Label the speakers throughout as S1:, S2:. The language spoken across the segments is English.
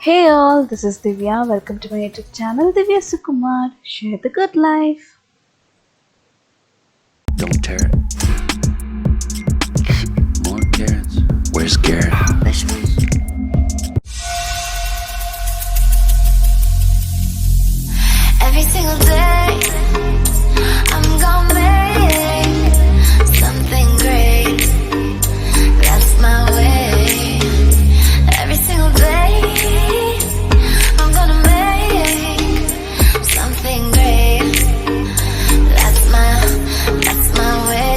S1: Hey all, this is Divya. Welcome to my YouTube channel, Divya Sukumar. Share the good life.
S2: Don't tear it. More carrots. Where's Garrett? Vegetables.
S3: Every single day, I'm gonna make something great. That's my way. Every single day, I'm gonna make something great. That's my way.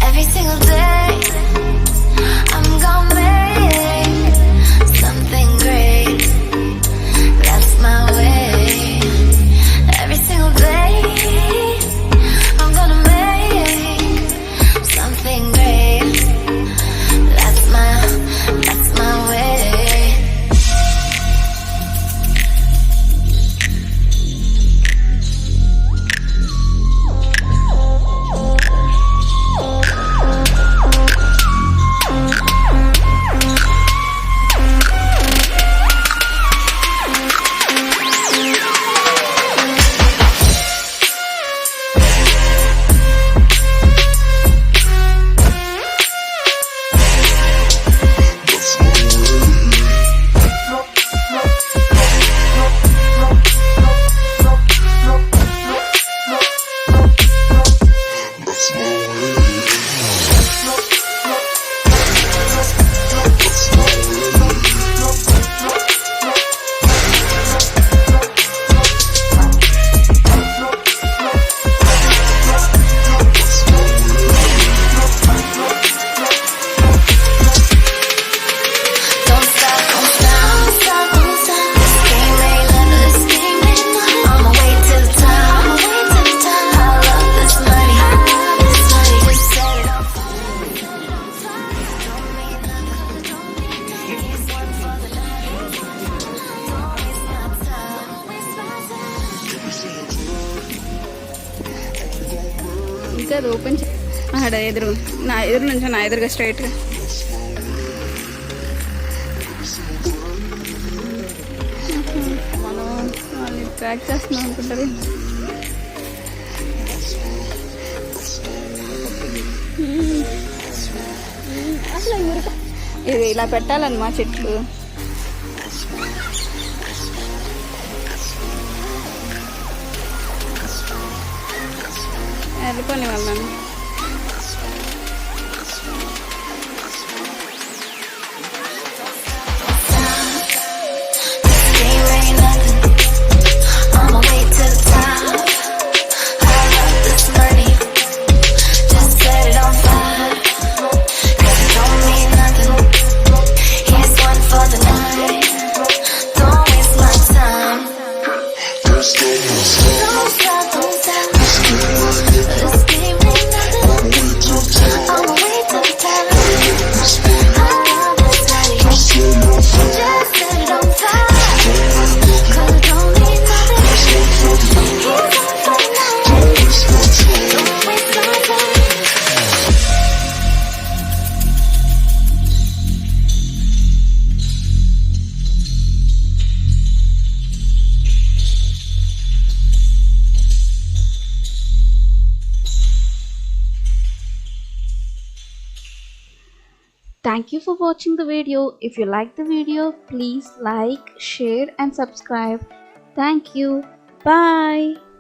S3: Every single day, I'm gonna make something great. That's my way. Every single day, I'm gonna make something great. That's my way.
S4: ఇంకా అది open అక్కడ ఎదురు నా ఎదురు నుంచి నా ఎదురుగా స్ట్రైట్గా ట్రాక్ చేస్తున్నాం అనుకుంటారు. అసలు ఇది ఇలా పెట్టాలన్నమా చెట్లు. వెళ్ళిపోని వాళ్ళని.
S1: Thank you for watching the video. If you like the video, please like, share and subscribe. Thank you. Bye.